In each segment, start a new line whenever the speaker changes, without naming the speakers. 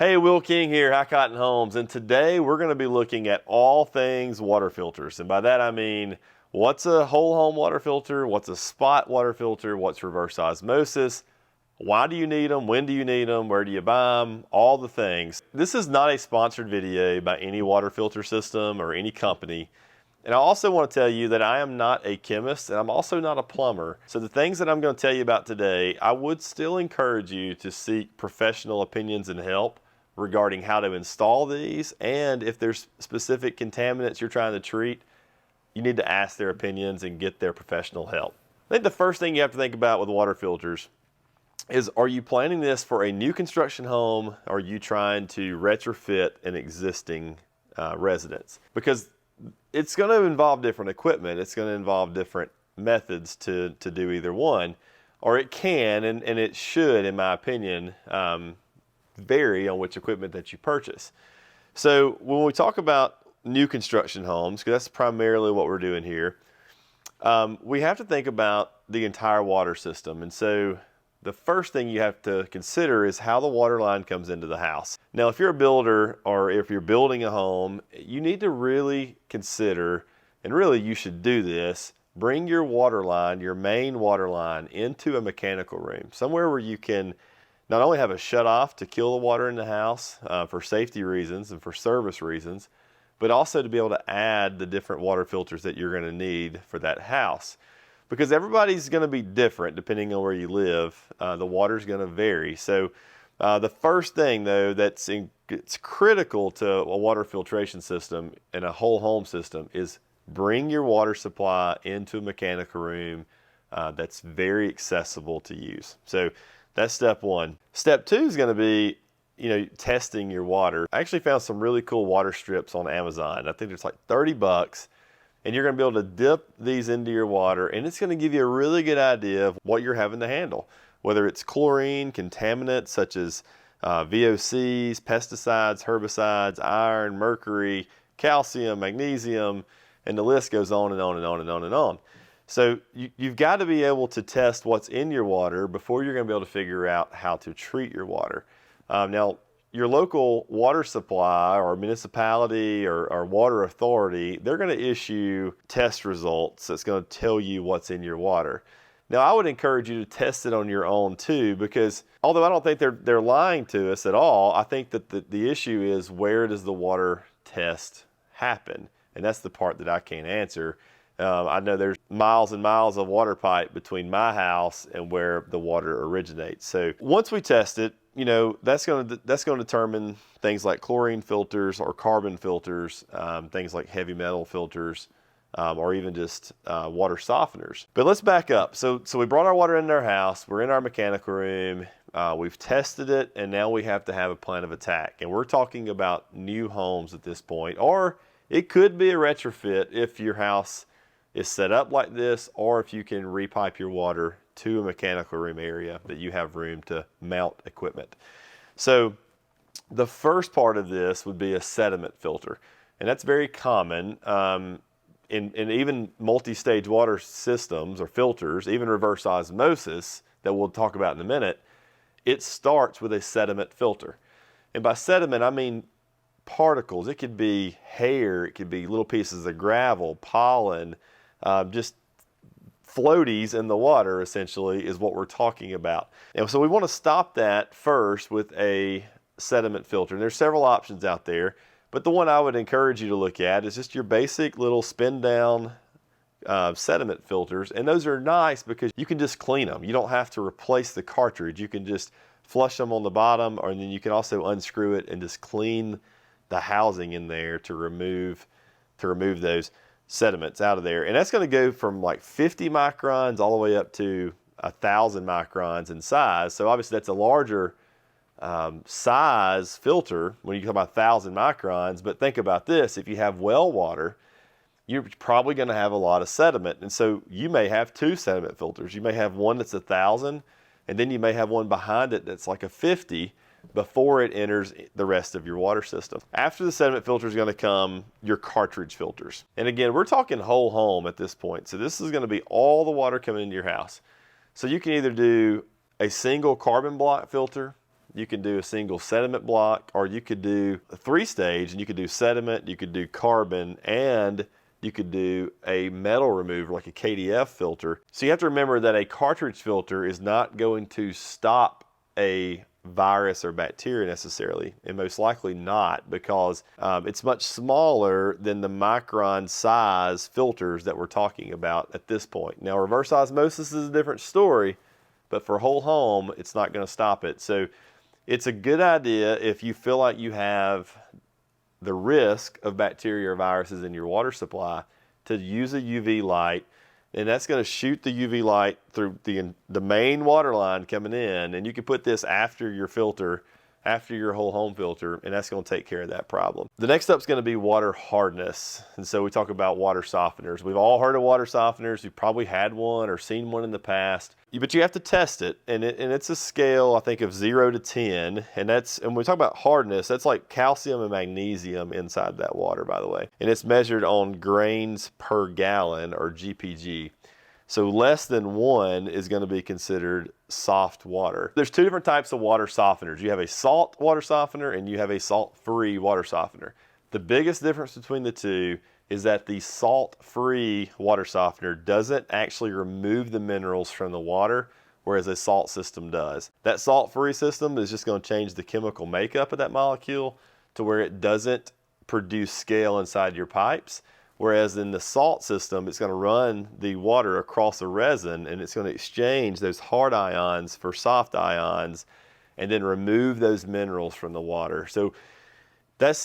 Hey, Will King here, High Cotton Homes, and today we're going to be looking at all things water filters. And by that I mean, what's a whole home water filter, what's a spot water filter, what's reverse osmosis, why do you need them, when do you need them, where do you buy them, all the things. This is not a sponsored video by any water filter system or any company. And I also want to tell you that I am not a chemist and I'm also not a plumber. So the things that I'm going to tell you about today, I would still encourage you to seek professional opinions and help regarding how to install these, and if there's specific contaminants you're trying to treat, you need to ask their opinions and get their professional help. I think the first thing you have to think about with water filters is, are you planning this for a new construction home, or are you trying to retrofit an existing residence? Because it's going to involve different equipment, it's going to involve different methods to do either one, or it can and it should, in my opinion, vary on which equipment that you purchase. So when we talk about new construction homes, because that's primarily what we're doing here, we have to think about the entire water system. And so the first thing you have to consider is how the water line comes into the house. Now, if you're a builder or if you're building a home, you need to really consider, and really you should do this, bring your water line, your main water line, into a mechanical room, somewhere where you can not only have a shut-off to kill the water in the house for safety reasons and for service reasons, but also to be able to add the different water filters that you're going to need for that house. Because everybody's going to be different depending on where you live. The water's going to vary. So the first thing, though, it's critical to a water filtration system and a whole home system is bring your water supply into a mechanical room that's very accessible to use. So that's step one. Step two is going to be, testing your water. I actually found some really cool water strips on Amazon. I think it's like 30 bucks, and you're going to be able to dip these into your water, and it's going to give you a really good idea of what you're having to handle, whether it's chlorine, contaminants such as VOCs, pesticides, herbicides, iron, mercury, calcium, magnesium, and the list goes on and on and on and on and on. So you've got to be able to test what's in your water before you're going to be able to figure out how to treat your water. Now, your local water supply or municipality or water authority, they're going to issue test results that's going to tell you what's in your water. Now, I would encourage you to test it on your own too, because although I don't think they're lying to us at all, I think that the issue is, where does the water test happen? And that's the part that I can't answer. I know there's miles and miles of water pipe between my house and where the water originates. So once we test it, that's going to determine things like chlorine filters or carbon filters, things like heavy metal filters, or even just water softeners. But let's back up. So we brought our water into our house. We're in our mechanical room. We've tested it, and now we have to have a plan of attack. And we're talking about new homes at this point, or it could be a retrofit if your house is set up like this, or if you can repipe your water to a mechanical room area that you have room to mount equipment. So the first part of this would be a sediment filter, and that's very common in even multi-stage water systems or filters, even reverse osmosis that we'll talk about in a minute. It starts with a sediment filter, and by sediment I mean particles. It could be hair, it could be little pieces of gravel, pollen, just floaties in the water, essentially, is what we're talking about. And so we want to stop that first with a sediment filter. And there's several options out there, but the one I would encourage you to look at is just your basic little spin down sediment filters. And those are nice because you can just clean them. You don't have to replace the cartridge. You can just flush them on the bottom, or then you can also unscrew it and just clean the housing in there to remove those sediments out of there. And that's going to go from like 50 microns all the way up to 1,000 microns in size. So obviously that's a larger size filter when you talk about 1,000 microns. But think about this: if you have well water, you're probably going to have a lot of sediment, and so you may have two sediment filters. You may have one that's 1,000, and then you may have one behind it that's like a 50, before it enters the rest of your water system. After the sediment filter is going to come your cartridge filters. And again, we're talking whole home at this point. So this is going to be all the water coming into your house. So you can either do a single carbon block filter, you can do a single sediment block, or you could do a 3-stage, and you could do sediment, you could do carbon, and you could do a metal remover like a KDF filter. So you have to remember that a cartridge filter is not going to stop a virus or bacteria necessarily, and most likely not, because it's much smaller than the micron size filters that we're talking about at this point. Now, reverse osmosis is a different story, but for whole home, it's not going to stop it. So it's a good idea if you feel like you have the risk of bacteria or viruses in your water supply to use a UV light, and that's going to shoot the UV light through the main water line coming in, and you can put this after your filter, after your whole home filter, and that's going to take care of that problem. The next up is going to be water hardness, and so we talk about water softeners. We've all heard of water softeners. You've probably had one or seen one in the past, but you have to test it, and it's a scale, I think, of 0 to 10, and when we talk about hardness, that's like calcium and magnesium inside that water, by the way, and it's measured on grains per gallon, or GPG. So less than 1 is going to be considered soft water. There's 2 different types of water softeners. You have a salt water softener and you have a salt-free water softener. The biggest difference between the two is that the salt-free water softener doesn't actually remove the minerals from the water, whereas a salt system does. That salt-free system is just going to change the chemical makeup of that molecule to where it doesn't produce scale inside your pipes. Whereas in the salt system, it's going to run the water across a resin, and it's going to exchange those hard ions for soft ions and then remove those minerals from the water. So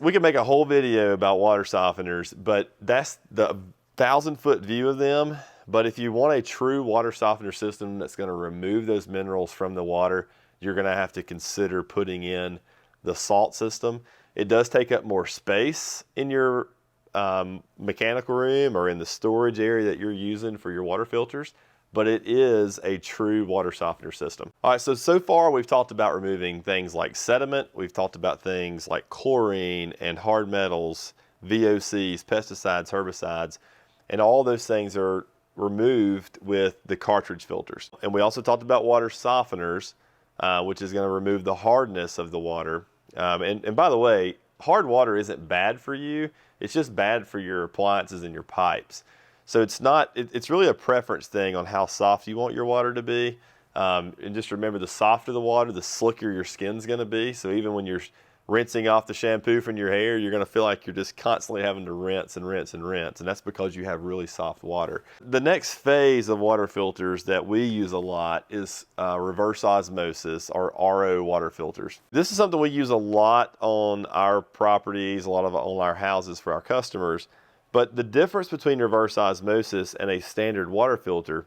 we can make a whole video about water softeners, but that's the 1,000-foot view of them. But if you want a true water softener system that's going to remove those minerals from the water, you're going to have to consider putting in the salt system. It does take up more space in your mechanical room or in the storage area that you're using for your water filters, but it is a true water softener system. All right, so far we've talked about removing things like sediment, we've talked about things like chlorine and hard metals, VOCs, pesticides, herbicides, and all those things are removed with the cartridge filters. And we also talked about water softeners, which is going to remove the hardness of the water. And by the way, hard water isn't bad for you. It's just bad for your appliances and your pipes. So it's really a preference thing on how soft you want your water to be. And just remember, the softer the water, the slicker your skin's going to be. So even when you're rinsing off the shampoo from your hair, you're going to feel like you're just constantly having to rinse and rinse and rinse. And that's because you have really soft water. The next phase of water filters that we use a lot is reverse osmosis, or RO water filters. This is something we use a lot on our properties, a lot of on our houses for our customers. But the difference between reverse osmosis and a standard water filter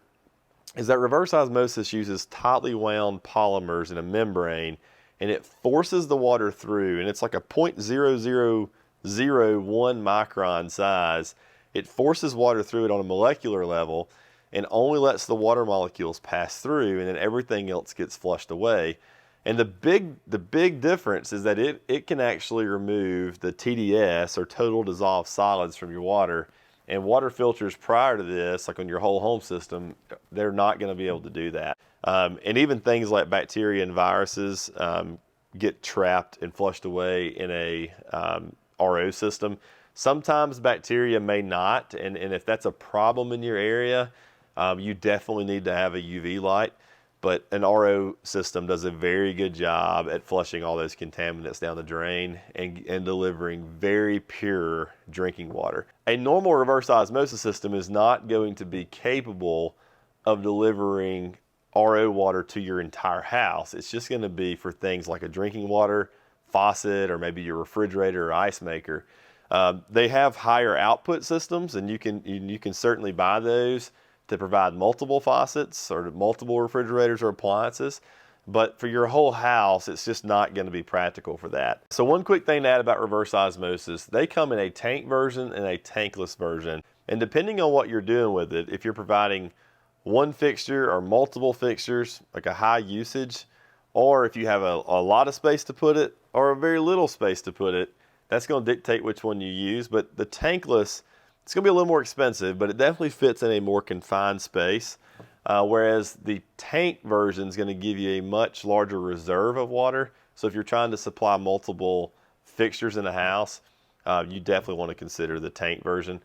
is that reverse osmosis uses tightly wound polymers in a membrane, and it forces the water through, and it's like a 0.0001 micron size. It forces water through it on a molecular level and only lets the water molecules pass through, and then everything else gets flushed away. And the big difference is that it can actually remove the TDS, or total dissolved solids, from your water. And water filters prior to this, like on your whole home system, they're not going to be able to do that. And even things like bacteria and viruses get trapped and flushed away in a RO system. Sometimes bacteria may not, and if that's a problem in your area, you definitely need to have a UV light. But an RO system does a very good job at flushing all those contaminants down the drain and delivering very pure drinking water. A normal reverse osmosis system is not going to be capable of delivering RO water to your entire house. It's just going to be for things like a drinking water faucet, or maybe your refrigerator or ice maker. They have higher output systems, and you can certainly buy those to provide multiple faucets or multiple refrigerators or appliances. But for your whole house, it's just not going to be practical for that. So one quick thing to add about reverse osmosis, they come in a tank version and a tankless version. And depending on what you're doing with it, if you're providing one fixture or multiple fixtures, like a high usage, or if you have a lot of space to put it or a very little space to put it, that's going to dictate which one you use. But the tankless, it's going to be a little more expensive, but it definitely fits in a more confined space. whereas the tank version is going to give you a much larger reserve of water. So if you're trying to supply multiple fixtures in a house, you definitely want to consider the tank version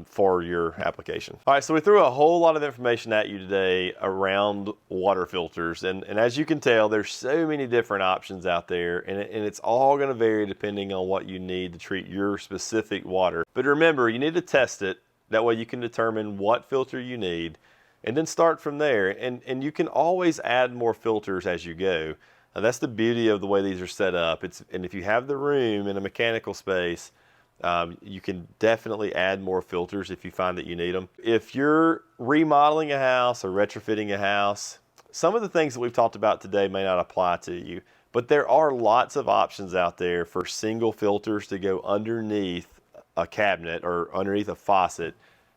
for your application. All right, so we threw a whole lot of information at you today around water filters. And as you can tell, there's so many different options out there, and it's all going to vary depending on what you need to treat your specific water. But remember, you need to test it. That way you can determine what filter you need and then start from there. And you can always add more filters as you go. That's the beauty of the way these are set up. And if you have the room in a mechanical space, you can definitely add more filters if you find that you need them. If you're remodeling a house or retrofitting a house, some of the things that we've talked about today may not apply to you, but there are lots of options out there for single filters to go underneath a cabinet or underneath a faucet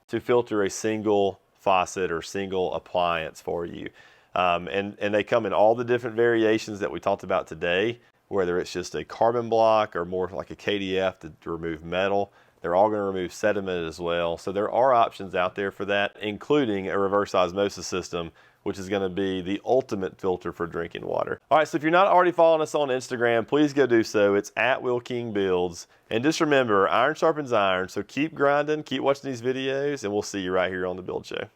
to filter a single faucet or single appliance for you. And they come in all the different variations that we talked about today, whether it's just a carbon block or more like a KDF to remove metal. They're all going to remove sediment as well. So there are options out there for that, including a reverse osmosis system, which is going to be the ultimate filter for drinking water. All right, so if you're not already following us on Instagram, please go do so. It's @WillKingBuilds. And just remember, iron sharpens iron, so keep grinding, keep watching these videos, and we'll see you right here on The Build Show.